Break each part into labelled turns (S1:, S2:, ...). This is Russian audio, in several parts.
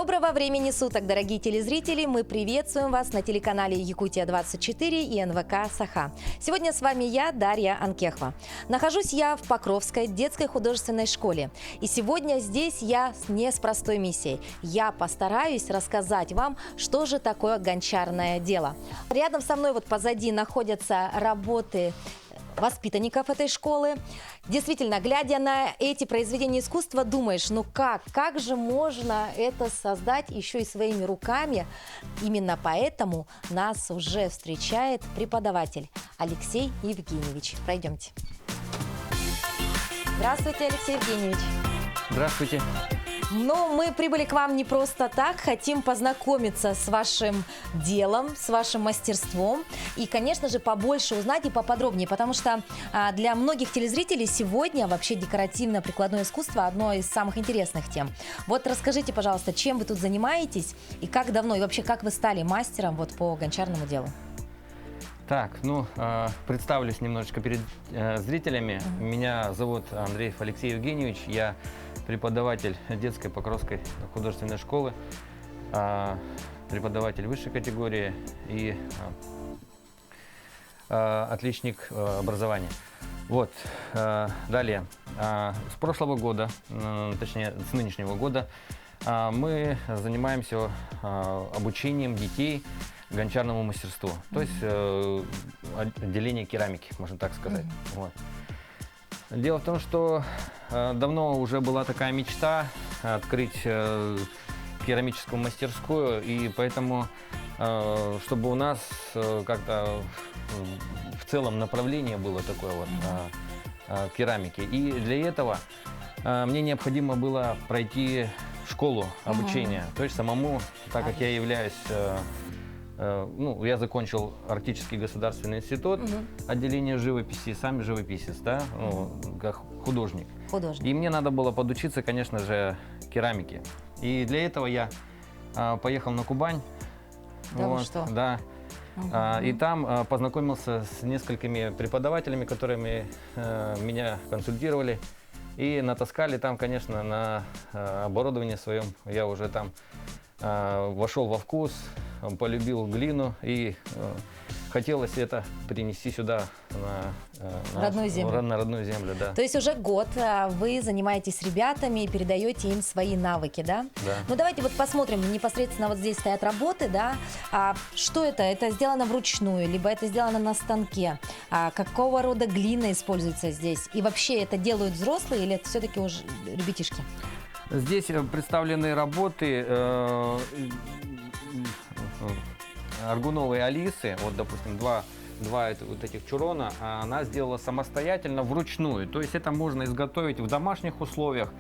S1: Доброго времени суток, дорогие телезрители! Мы приветствуем вас на телеканале Якутия-24 и НВК «Саха». Сегодня с вами я, Дарья Анкехова. Нахожусь я в Покровской детской художественной школе. И сегодня здесь я не с простой миссией. Я постараюсь рассказать вам, что же такое гончарное дело. Рядом со мной вот позади находятся работы воспитанников этой школы. Действительно, глядя на эти произведения искусства, думаешь, ну как же можно это создать еще и своими руками? Именно поэтому нас уже встречает преподаватель Алексей Евгеньевич. Пройдемте. Здравствуйте, Алексей Евгеньевич.
S2: Здравствуйте.
S1: Но мы прибыли к вам не просто так, хотим познакомиться с вашим делом, с вашим мастерством и, конечно же, побольше узнать и поподробнее, потому что для многих телезрителей сегодня вообще декоративно-прикладное искусство одно из самых интересных тем. Вот расскажите, пожалуйста, чем вы тут занимаетесь и как давно, и вообще как вы стали мастером вот по гончарному делу?
S2: Так, представлюсь немножечко перед зрителями. Меня зовут Андреев Алексей Евгеньевич, я преподаватель детской Покровской художественной школы, преподаватель высшей категории и отличник образования. Вот, далее, с прошлого года, точнее с нынешнего года, мы занимаемся обучением детей гончарному мастерству, то есть отделение керамики, можно так сказать. Вот. Дело в том, что давно уже была такая мечта открыть керамическую мастерскую, и поэтому, чтобы у нас как-то в целом направление было такое вот керамики. И для этого мне необходимо было пройти школу обучения, то есть самому, так как я являюсь... я закончил Арктический государственный институт, отделение живописи, сам живописец, да, как художник. И мне надо было подучиться, конечно же, керамике. И для этого я поехал на Кубань.
S1: Да,
S2: вот,
S1: что?
S2: Да. И там познакомился с несколькими преподавателями, которыми меня консультировали. И натаскали там, конечно, на оборудование своем. Я уже там вошел во вкус, полюбил глину и хотелось это перенести сюда на родную землю. Да.
S1: То есть уже год вы занимаетесь с ребятами и передаете им свои навыки, да?
S2: Да.
S1: Ну давайте вот посмотрим, непосредственно вот здесь стоят работы, да? Что это? Это сделано вручную, либо это сделано на станке? Какого рода глина используется здесь? И вообще это делают взрослые или это все-таки уже ребятишки?
S2: Здесь представлены работы Аргуновой Алисы, вот, допустим, два вот этих чурона, она сделала самостоятельно вручную. То есть это можно изготовить в домашних условиях.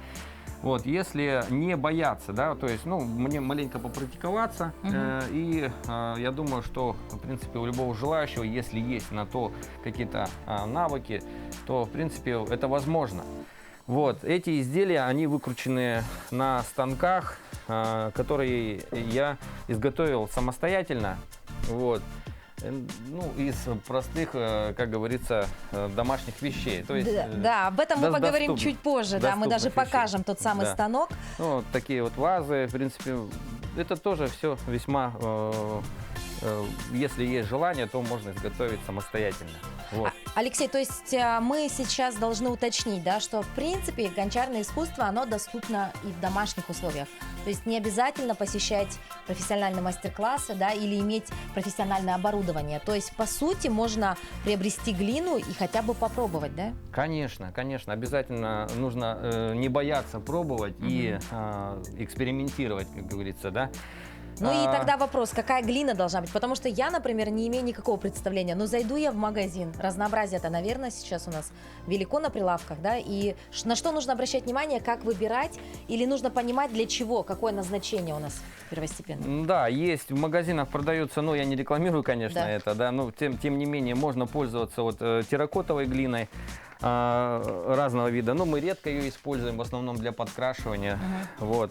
S2: Вот, если не бояться, да, то есть, мне маленько попрактиковаться, и я думаю, что, в принципе, у любого желающего, если есть на то какие-то навыки, то, в принципе, это возможно. Вот, эти изделия, они выкручены на станках, которые я изготовил самостоятельно, вот, из простых, как говорится, домашних вещей. То есть,
S1: да, об этом мы поговорим чуть позже, да, мы даже покажем тот самый станок.
S2: Вот такие вот вазы, в принципе, это тоже все весьма, если есть желание, то можно изготовить самостоятельно. Вот.
S1: Алексей, то есть мы сейчас должны уточнить, да, что в принципе гончарное искусство, оно доступно и в домашних условиях. То есть не обязательно посещать профессиональные мастер-классы, да, или иметь профессиональное оборудование. То есть по сути можно приобрести глину и хотя бы попробовать, да?
S2: Конечно, обязательно нужно не бояться пробовать и экспериментировать, как говорится, да.
S1: Ну и тогда вопрос, какая глина должна быть? Потому что я, например, не имею никакого представления. Но зайду я в магазин, разнообразие-то, наверное, сейчас у нас велико на прилавках, да? И на что нужно обращать внимание, как выбирать? Или нужно понимать, для чего, какое назначение у нас первостепенно?
S2: Да, есть в магазинах продаются, я не рекламирую, конечно, это, да, но тем не менее можно пользоваться вот терракотовой глиной разного вида. Мы редко ее используем, в основном для подкрашивания. Вот.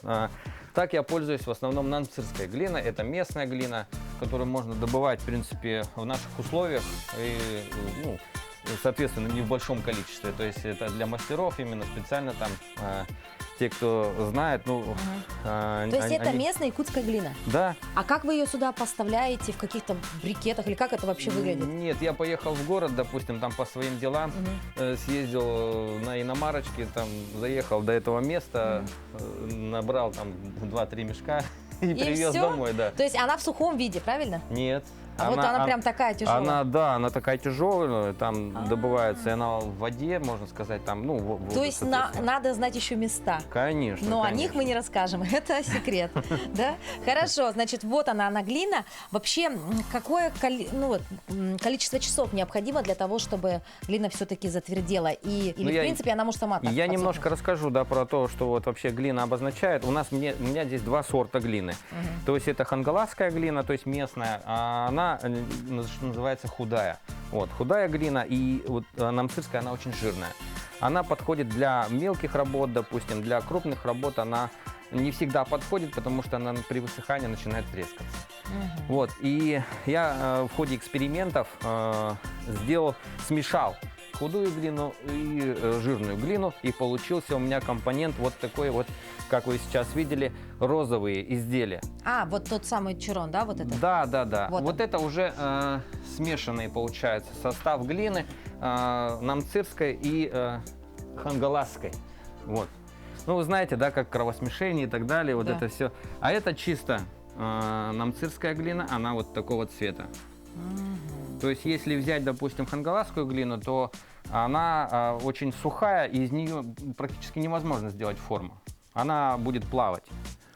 S2: Так я пользуюсь в основном нанцирской глиной. Это местная глина, которую можно добывать, в принципе, в наших условиях. И, соответственно, не в большом количестве. То есть это для мастеров именно специально там те, кто знает, ну...
S1: То есть это местная якутская глина?
S2: Да.
S1: А как вы ее сюда поставляете, в каких-то брикетах, или как это вообще выглядит?
S2: Нет, я поехал в город, допустим, там по своим делам, съездил на иномарочке, там заехал до этого места, набрал там 2-3 мешка и привез
S1: всё?
S2: домой, да.
S1: То есть она в сухом виде, правильно?
S2: Нет.
S1: А вот она прям такая тяжелая.
S2: Она такая тяжелая, там добывается, и она в воде, можно сказать, там, ну, воду,
S1: То есть
S2: соответственно.
S1: надо знать еще места.
S2: Конечно.
S1: Но о
S2: конечно.
S1: них мы не расскажем, это секрет, да? Хорошо, значит, вот она глина. Вообще, какое количество часов необходимо для того, чтобы глина все-таки затвердела? Или, в принципе, она может сама так
S2: Я
S1: подсохнуть?
S2: немножко расскажу, да, про то, что вот вообще глина обозначает. У меня здесь 2 сорта глины. То есть это хангаласская глина, то есть местная, а она, что называется, худая. Вот, худая глина, и вот намцирская, она очень жирная. Она подходит для мелких работ, допустим, для крупных работ она не всегда подходит, потому что она при высыхании начинает трескаться. Вот, и я в ходе экспериментов смешал худую глину и жирную глину, и получился у меня компонент вот такой вот, как вы сейчас видели, розовые изделия.
S1: А, вот тот самый чурон, да, вот это?
S2: Да.
S1: Вот
S2: Вот это уже смешанный, получается, состав глины намцирской и хангаласской. Вот. Ну, вы знаете, да, как кровосмешение и так далее, вот
S1: Да.
S2: это все. А это чисто намцирская глина, она вот такого цвета. То есть, если взять, допустим, хангаласскую глину, то она очень сухая, и из нее практически невозможно сделать форму. Она будет плавать.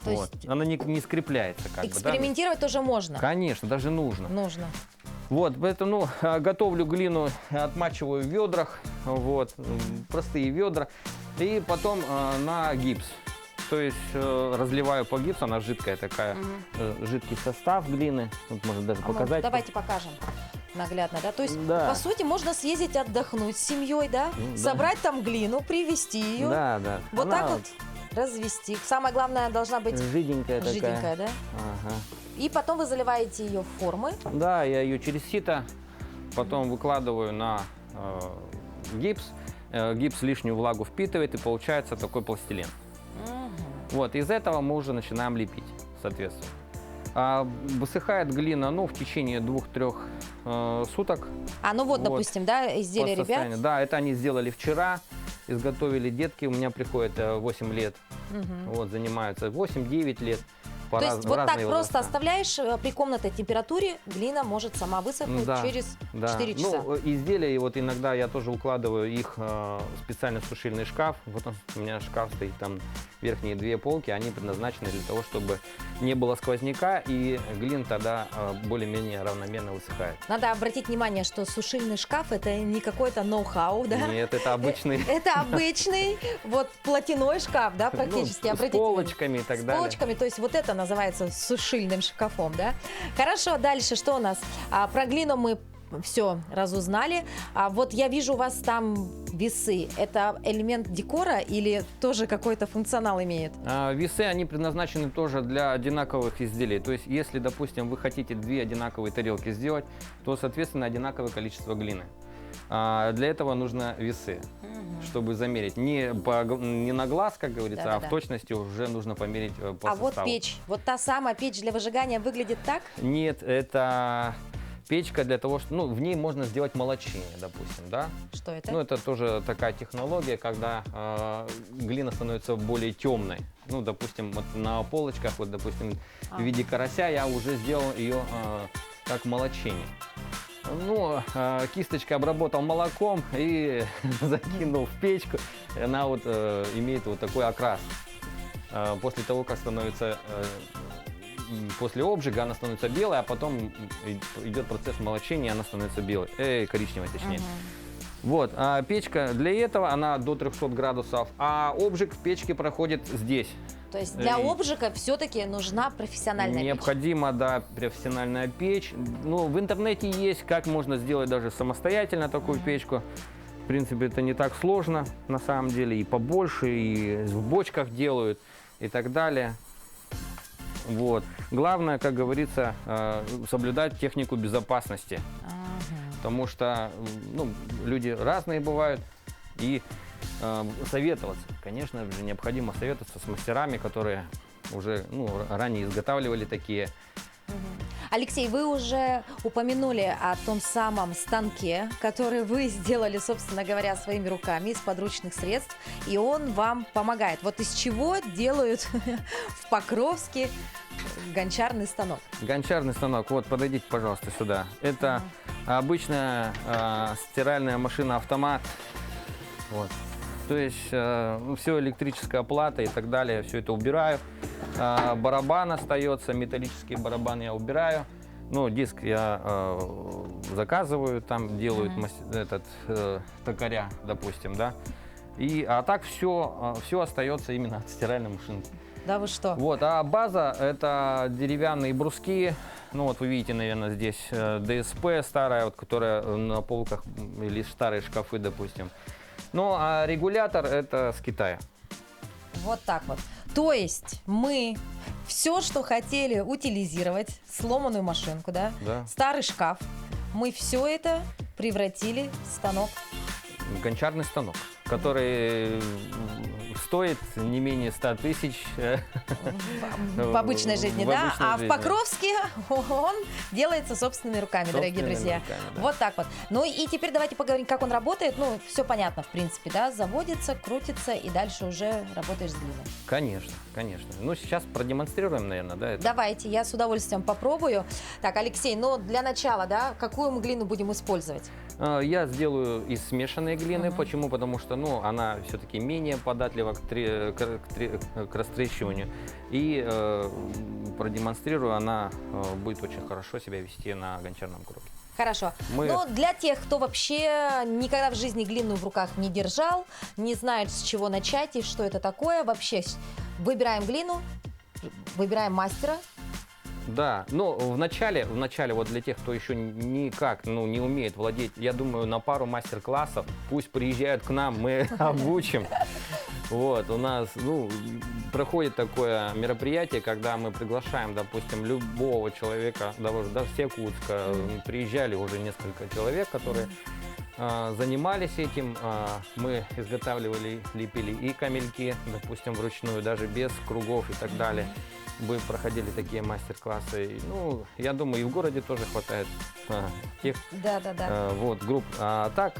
S1: То
S2: Вот.
S1: есть
S2: Она не скрепляется. Как бы, да?
S1: экспериментировать тоже можно?
S2: Конечно, даже нужно.
S1: Нужно.
S2: Вот, поэтому готовлю глину, отмачиваю в ведрах, вот, простые ведра, и потом на гипс. То есть разливаю по гипсу, она жидкая такая, жидкий состав глины. Вот можно даже показать.
S1: Давайте покажем наглядно, да? То есть,
S2: Да.
S1: по сути, можно съездить отдохнуть с семьей, да?
S2: Да.
S1: Собрать там глину, привезти ее,
S2: Да.
S1: вот
S2: Она
S1: так вот развести. Самое главное, должна быть
S2: жиденькая такая.
S1: жиденькая, да?
S2: Ага.
S1: И потом вы заливаете ее в формы.
S2: Да, я ее через сито потом выкладываю на гипс. Гипс лишнюю влагу впитывает, и получается такой пластилин. Вот, из этого мы уже начинаем лепить, соответственно. Высыхает глина, ну, в течение 2-3 суток.
S1: Ну вот, допустим, да, изделия
S2: по
S1: ребят.
S2: состоянию. Да, это они сделали вчера, изготовили детки. У меня приходят 8 лет, вот, занимаются 8-9 лет.
S1: То есть вот так
S2: разные
S1: просто
S2: возраста.
S1: оставляешь при комнатной температуре, глина может сама высохнуть через 4 часа.
S2: Ну, изделия, и вот иногда я тоже укладываю их в специально сушильный шкаф. Вот у меня шкаф стоит, там верхние 2 полки, они предназначены для того, чтобы не было сквозняка, и глина тогда более-менее равномерно высыхает.
S1: Надо обратить внимание, что сушильный шкаф это не какой-то ноу-хау, да?
S2: Нет, это обычный.
S1: Это обычный вот платяной шкаф, да, практически.
S2: Ну, с
S1: Обратите
S2: полочками и так
S1: с
S2: далее.
S1: полочками, то есть вот это называется сушильным шкафом, да? Хорошо, дальше что у нас? Про глину мы все разузнали. А вот я вижу у вас там весы. Это элемент декора или тоже какой-то функционал имеет?
S2: Весы, они предназначены тоже для одинаковых изделий. То есть, если, допустим, вы хотите 2 одинаковые тарелки сделать, то, соответственно, одинаковое количество глины. Для этого нужно весы, чтобы замерить. Не на глаз, как говорится, а в точности уже нужно померить по составу.
S1: Вот печь, вот та самая печь для выжигания выглядит так?
S2: Нет, это печка для того, что, ну, в ней можно сделать молочение, допустим, да?
S1: Что это?
S2: Ну, это тоже такая технология, когда глина становится более темной. Ну, допустим, вот на полочках, вот, допустим, в виде карася я уже сделал ее как молочение. Ну, кисточкой обработал молоком и закинул в печку. Она вот имеет вот такой окрас. После того, как становится, после обжига она становится белой, а потом идет процесс молочения, она становится белой, коричневой точнее. Вот, а печка для этого, она до 300 градусов, а обжиг в печке проходит здесь.
S1: То есть для обжига все-таки нужна профессиональная
S2: Необходима, да, профессиональная печь. Ну, в интернете есть, как можно сделать даже самостоятельно такую печку. В принципе, это не так сложно, на самом деле, и побольше, и в бочках делают, и так далее. Вот. Главное, как говорится, соблюдать технику безопасности. Потому что, ну, люди разные бывают, и советоваться. Конечно же, необходимо советоваться с мастерами, которые уже ранее изготавливали такие.
S1: Алексей, вы уже упомянули о том самом станке, который вы сделали, собственно говоря, своими руками из подручных средств, и он вам помогает. Вот из чего делают в Покровске гончарный станок?
S2: Гончарный станок, вот подойдите, пожалуйста, сюда. Это обычная стиральная машина-автомат. Вот. То есть все электрическая плата и так далее, все это убираю. Барабан остается, металлический барабан я убираю. Ну, диск я заказываю, там делают токаря, допустим, да. А так все остается именно от стиральной машинки.
S1: Да вы что?
S2: Вот, а база это деревянные бруски. Ну вот вы видите, наверное, здесь ДСП старая, вот, которая на полках, или старые шкафы, допустим. Ну, а регулятор это с Китая.
S1: Вот так вот. То есть мы все, что хотели утилизировать, сломанную машинку, да, старый шкаф, мы все это превратили в станок.
S2: Гончарный станок, который стоит не менее 100 тысяч.
S1: В обычной жизни, да? А в Покровске он делается собственными руками, дорогие друзья. Вот так вот. Ну и теперь давайте поговорим, как он работает. Ну, все понятно, в принципе, да? Заводится, крутится, и дальше уже работаешь с глиной.
S2: Конечно, конечно. Ну, сейчас продемонстрируем, наверное, да? Это?
S1: Давайте, я с удовольствием попробую. Так, Алексей, ну, для начала, да, какую мы глину будем использовать?
S2: Я сделаю из смешанной глины. Почему? Потому что, она все-таки менее податлива к растрещиванию. И продемонстрирую, она будет очень хорошо себя вести на гончарном круге.
S1: Хорошо. Но для тех, кто вообще никогда в жизни глину в руках не держал, не знает, с чего начать и что это такое, вообще выбираем глину, выбираем мастера.
S2: Да, но в начале, вот для тех, кто еще никак, не умеет владеть, я думаю, на пару мастер-классов пусть приезжают к нам, мы обучим. Вот, у нас, проходит такое мероприятие, когда мы приглашаем, допустим, любого человека, даже с Якутска, приезжали уже несколько человек, которые занимались этим, мы изготавливали, лепили и камельки, допустим, вручную, даже без кругов и так далее. Мы проходили такие мастер-классы. Ну, я думаю, и в городе тоже хватает тех вот, групп. А так,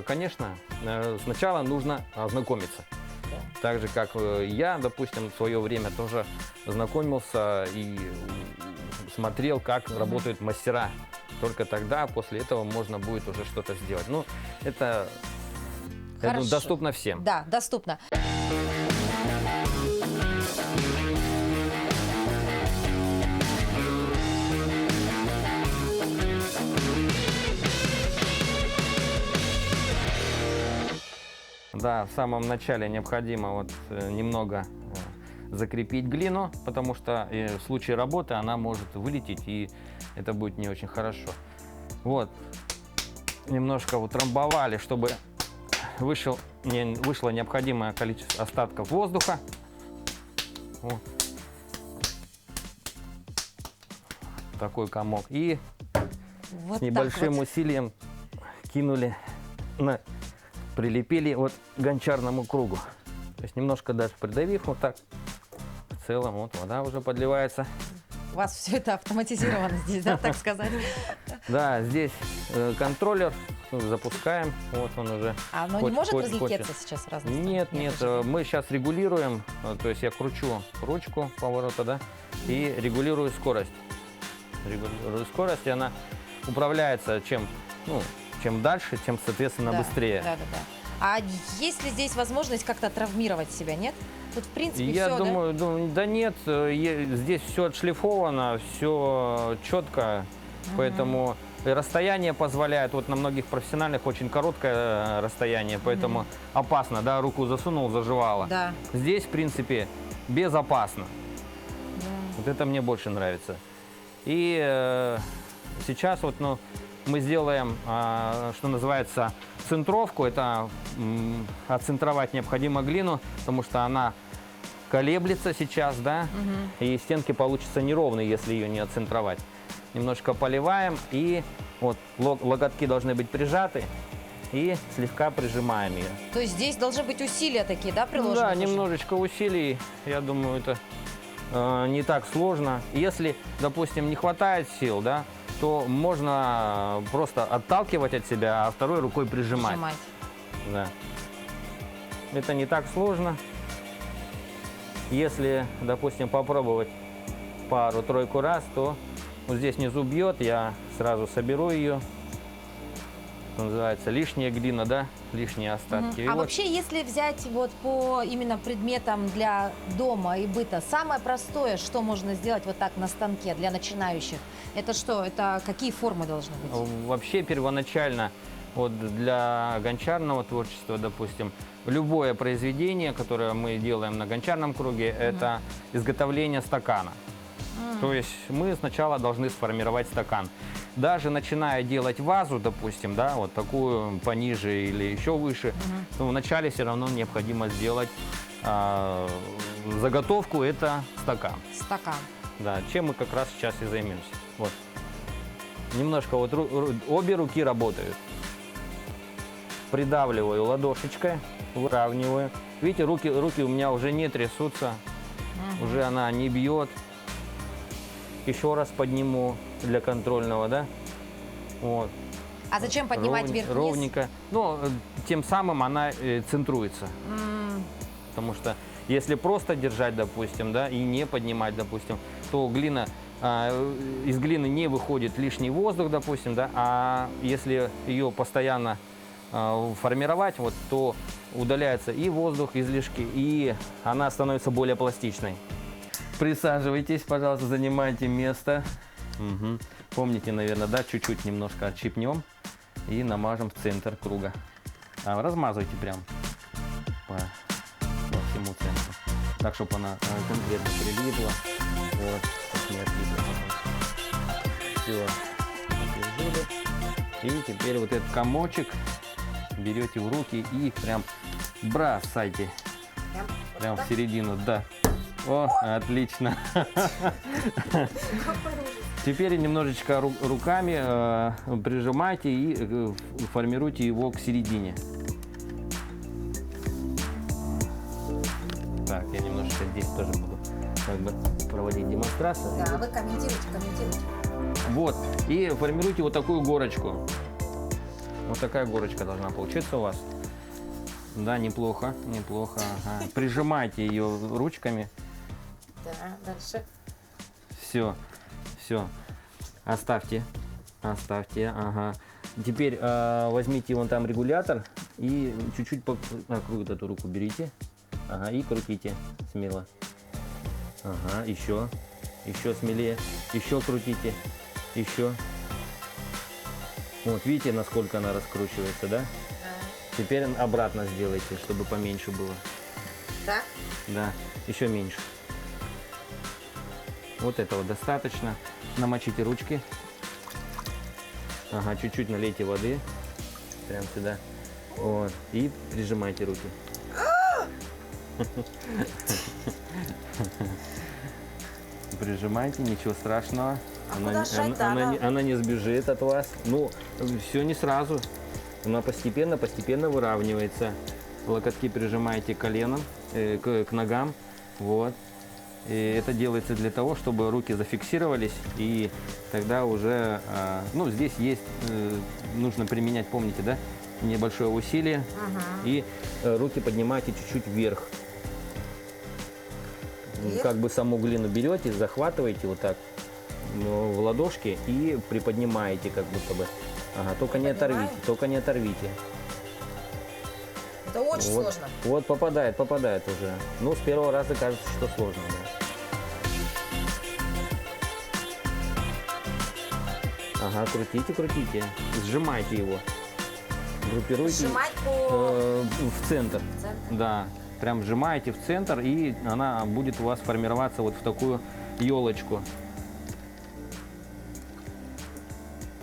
S2: конечно, сначала нужно ознакомиться. Так же, как я, допустим, в свое время тоже знакомился и смотрел, как работают мастера. Только тогда, после этого, можно будет уже что-то сделать. Ну, это доступно всем.
S1: Да, доступно.
S2: Да, в самом начале необходимо немного закрепить глину, потому что в случае работы она может вылететь, и это будет не очень хорошо. Вот, немножко утрамбовали, чтобы вышло необходимое количество остатков воздуха. Вот. Такой комок. И
S1: вот
S2: с небольшим усилием прилепили к гончарному кругу. То есть немножко даже придавив, вот так, в целом, вот вода уже подливается.
S1: У вас все это автоматизировано здесь, да, так сказать?
S2: Да, здесь контроллер, запускаем, вот он уже.
S1: А оно не может разлететься сейчас разные?
S2: Нет, мы сейчас регулируем, то есть я кручу ручку поворота, да, и регулирую скорость. Регулирую скорость, и она управляется чем дальше, тем, соответственно, быстрее.
S1: Да. А есть ли здесь возможность как-то травмировать себя, нет? Тут, в принципе,
S2: я
S1: все,
S2: думаю, да нет, здесь все отшлифовано, все четко, поэтому расстояние позволяет, на многих профессиональных очень короткое расстояние, поэтому опасно, да, руку засунул, заживало.
S1: Да.
S2: Здесь, в принципе, безопасно. Да. Вот это мне больше нравится. И сейчас мы сделаем, что называется, центровку. Это отцентровать необходимо глину, потому что она колеблется сейчас, да, и стенки получатся неровные, если ее не отцентровать. Немножко поливаем, и локотки должны быть прижаты, и слегка прижимаем ее.
S1: То есть здесь должны быть усилия такие, да,
S2: Ну
S1: приложены?
S2: да,
S1: тоже?
S2: немножечко усилий, я думаю, это не так сложно. Если, допустим, не хватает сил, да, то можно просто отталкивать от себя, а второй рукой прижимать.
S1: Сжимать.
S2: Да. Это не так сложно. Если, допустим, попробовать пару-тройку раз, то вот здесь внизу бьет, я сразу соберу ее. Это называется лишняя глина, да, лишние остатки. И
S1: А
S2: вот
S1: вообще, если взять вот по именно предметам для дома и быта, самое простое, что можно сделать вот так на станке для начинающих, это что? Это какие формы должны быть?
S2: вообще первоначально вот для гончарного творчества, допустим, любое произведение, которое мы делаем на гончарном круге, это изготовление стакана. То есть мы сначала должны сформировать стакан. Даже начиная делать вазу, допустим, да, вот такую пониже или еще выше, то вначале все равно необходимо сделать заготовку, это стакан.
S1: Стакан.
S2: Да, чем мы как раз сейчас и займемся. Вот. Немножко вот обе руки работают. Придавливаю ладошечкой, выравниваю. Видите, руки у меня уже не трясутся, уже она не бьет. Еще раз подниму для контрольного, да? Вот.
S1: А зачем поднимать вверх-вниз?
S2: Ровненько. Ну, тем самым она центруется. Потому что если просто держать, допустим, да, и не поднимать, допустим, то глина, из глины не выходит лишний воздух, допустим, да, а если ее постоянно формировать, вот, то удаляется и воздух, излишки, и она становится более пластичной. Присаживайтесь, пожалуйста, занимайте место. Угу. Помните, наверное, да, чуть-чуть немножко отщипнем и намажем в центр круга. Размазывайте прям по всему центру. Так, чтобы она конкретно прилипла. Вот, так не отлипла. Все, отложили. И теперь вот этот комочек берете в руки и прям бросайте. Прям в середину, да. О, отлично. Теперь немножечко руками прижимайте и формируйте его к середине. Так, я немножечко здесь тоже буду как бы проводить демонстрацию.
S1: Да, вы комментируйте.
S2: Вот, и формируйте вот такую горочку. Вот такая горочка должна получиться у вас. Да, неплохо, неплохо. Ага. Прижимайте ее ручками.
S1: Да, дальше.
S2: Все, все. Оставьте, ага. Теперь возьмите вон там регулятор и чуть-чуть вот эту руку берите, ага, и крутите смело. Ага, еще смелее, еще крутите, еще. Вот, видите, насколько она раскручивается, да? Теперь обратно сделайте, чтобы поменьше было.
S1: Так?
S2: Да, еще меньше. Вот этого достаточно. Намочите ручки. Ага, чуть-чуть налейте воды. Прям сюда. Вот. И прижимайте руки. Прижимайте, ничего страшного. Она не сбежит от вас. Ну, все не сразу. Она постепенно выравнивается. Локотки прижимаете коленом к ногам. Вот. И это делается для того, чтобы руки зафиксировались, и тогда уже, ну, здесь есть, нужно применять, помните, да, небольшое усилие, и руки поднимаете чуть-чуть вверх. Как бы саму глину берете, захватываете вот так в ладошки и приподнимаете, как будто бы. Ага, только не оторвите.
S1: Это очень
S2: вот,
S1: сложно.
S2: Вот попадает уже. Ну, с первого раза кажется, что сложно, да. Ага, крутите, сжимайте его. Группируйте.
S1: Сжимать
S2: в центр. Да, прям сжимаете в центр, и она будет у вас формироваться вот в такую елочку.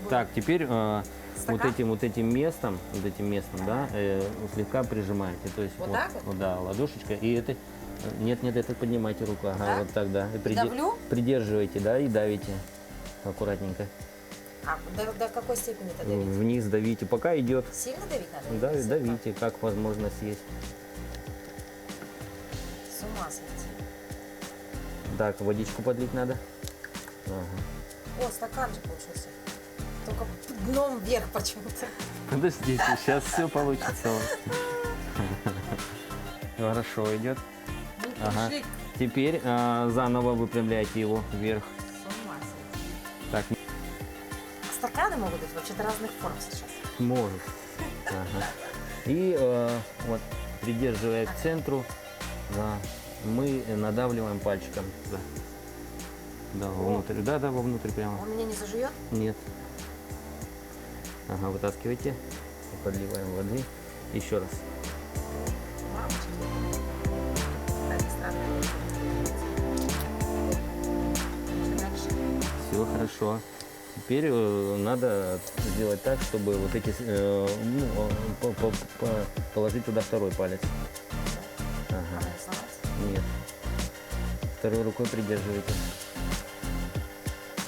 S2: Так, теперь вот этим местом, да, слегка прижимаете. То есть
S1: вот так вот?
S2: Да, ладошечка. И это нет, это поднимайте руку. Ага,
S1: так?
S2: вот так, да. И
S1: Давлю?
S2: придерживайте, да, и давите аккуратненько.
S1: А до какой степени это давить?
S2: Вниз давите, пока идет.
S1: Сильно давить надо?
S2: Да,
S1: Или слегка?
S2: давите, как возможность есть.
S1: С ума сойти.
S2: Так, водичку подлить надо. Ага.
S1: О, стакан же получился. Только дном вверх почему-то.
S2: Подождите, сейчас все получится. Хорошо идет. Ага.
S1: Мужик,
S2: Теперь заново выпрямляйте его вверх.
S1: с ума сойти.
S2: Так,
S1: Стаканы могут быть вообще-то разных форм сейчас.
S2: может. Ага. И вот, придерживая к центру, да, мы надавливаем пальчиком. Да, да, вовнутрь. Да, да, вовнутрь прямо.
S1: Он меня не зажует?
S2: Нет. Ага, вытаскивайте. И подливаем воды. Еще раз.
S1: Мамочки. Так, странно. Что дальше?
S2: Все хорошо. Теперь надо сделать так, чтобы вот эти, положить туда второй палец. Ага.
S1: Надо сломать?
S2: Нет. Второй рукой придерживайте.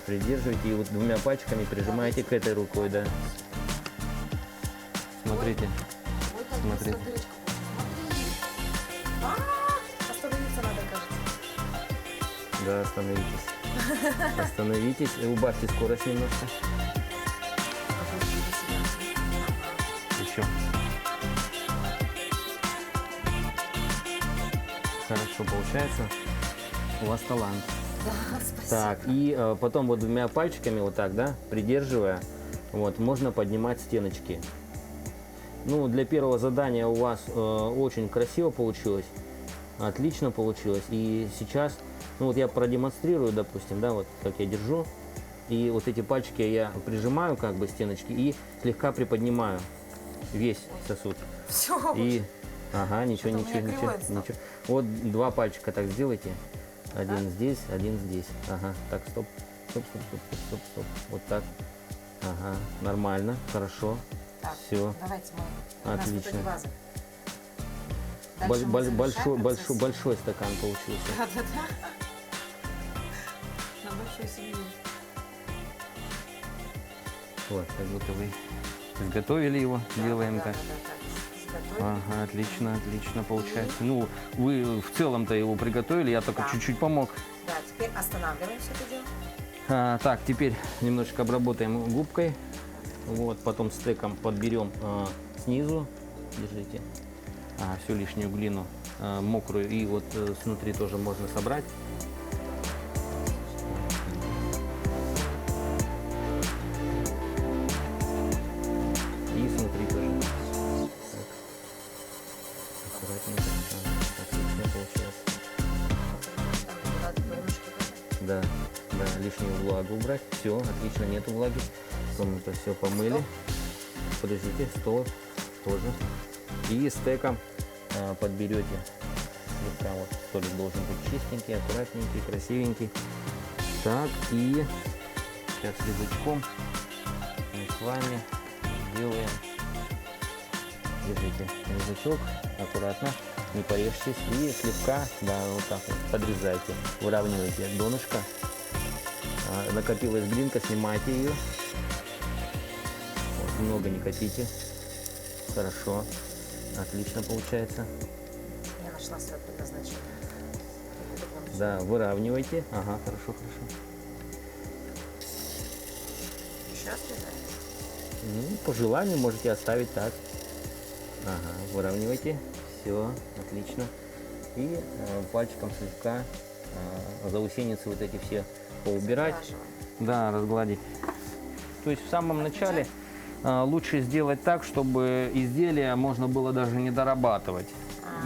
S2: Придерживайте и вот двумя пальчиками прижимаете к этой рукой, да. Смотрите.
S1: Ой, как
S2: Смотри.
S1: у нас дырочка. Смотри. Остановиться надо, кажется.
S2: Да, остановитесь. Остановитесь и убавьте скорость немножко. Еще. Хорошо получается. У вас талант.
S1: Да, спасибо.
S2: Так, и потом вот двумя пальчиками вот так, да, придерживая, вот, можно поднимать стеночки. Ну, для первого задания у вас очень красиво получилось, отлично получилось. И сейчас, ну вот я продемонстрирую, допустим, да, вот как я держу. И вот эти пальчики я прижимаю как бы стеночки и слегка приподнимаю весь сосуд.
S1: Все.
S2: И, ага, ничего,
S1: Что-то у
S2: ничего,
S1: меня
S2: ничего,
S1: кривой стал.
S2: ничего. Вот два пальчика так сделайте. Один здесь, один здесь. Ага, так, стоп, стоп, стоп, стоп, стоп, стоп, стоп. Вот так. Ага, нормально, хорошо.
S1: Так,
S2: Все.
S1: давайте мы. У нас в
S2: Отлично.
S1: итоге ваза. Дальше мы завершаем процесс.
S2: Большой стакан получился.
S1: Да-да-да. На большую семью.
S2: Вот, как будто вы изготовили его, делаем так.
S1: Изготовили.
S2: Ага, отлично, отлично получается. Ну, вы в целом-то его приготовили, я только
S1: Да.
S2: чуть-чуть помог.
S1: Да, теперь останавливаем все это дело.
S2: Так, теперь немножечко обработаем губкой. Вот, потом стеком подберем снизу. Держите. Всю лишнюю глину мокрую. И вот снутри тоже можно собрать. И снутри тоже. Так. Аккуратненько. Отлично получилось. Да, да, лишнюю влагу убрать. Все, отлично, нету влаги. Потом это все помыли. Подождите, стол тоже. И стеком подберете. Слегка вот столик должен быть чистенький, аккуратненький, красивенький. Так, и сейчас язычком мы с вами делаем. Держите язычок, аккуратно, не порежьтесь. И слегка, да, вот так вот подрезайте, выравнивайте донышко. Накопилась глинка, снимайте ее. Вот, много не копите. Хорошо, отлично получается.
S1: Я нашла свое предназначение.
S2: Да, выравнивайте. Ага, хорошо, хорошо.
S1: Еще отрезаем.
S2: Ну, по желанию можете оставить так. Ага, выравнивайте. Все, отлично. И пальчиком слегка заусеницы вот эти все поубирать.
S1: Разглаживаем.
S2: Да, разгладить. То есть в самом начале лучше сделать так, чтобы изделие можно было даже не дорабатывать.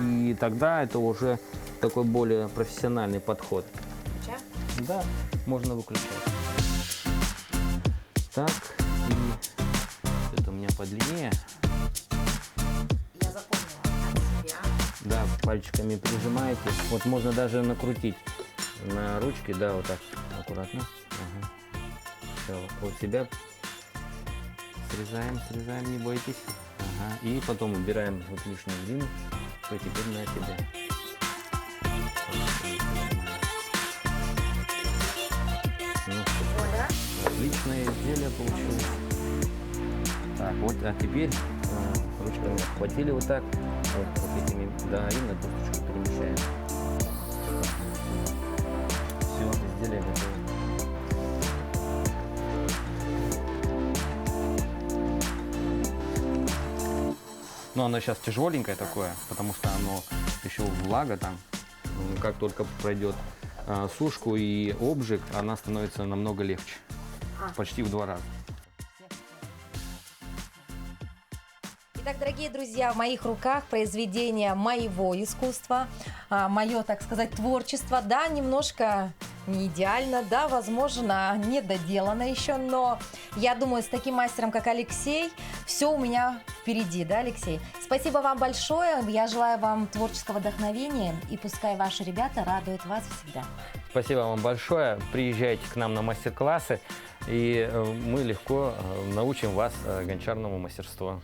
S2: И тогда это уже такой более профессиональный подход.
S1: Включаем?
S2: Да, можно выключать. Так, и это у меня подлиннее.
S1: Я запомнила от себя.
S2: Да, пальчиками прижимаете. Вот можно даже накрутить на ручки, да, вот так, аккуратно. Ага. Всё, вот себя срезаем, срезаем, не бойтесь. Ага. И потом убираем вот лишнюю глину. Все, теперь на себя. Ну,
S1: Оля,
S2: отлично. необычное изделие получилось. Так, вот, а теперь ручками обхватили вот так, вот этими, да, и на досточку перемещаем. Все, изделие готово. Но оно сейчас тяжеленькое такое, потому что оно еще влага там. Как только пройдет сушку и обжиг, она становится намного легче. Почти в 2 раза.
S1: Итак, дорогие друзья, в моих руках произведение моего искусства, мое, так сказать, творчество. Да, немножко не идеально, да, возможно, не доделано еще, но я думаю, с таким мастером, как Алексей, все у меня впереди, да, Алексей? Спасибо вам большое, я желаю вам творческого вдохновения, и пускай ваши ребята радуют вас всегда.
S2: Спасибо вам большое. Приезжайте к нам на мастер-классы, и мы легко научим вас гончарному мастерству.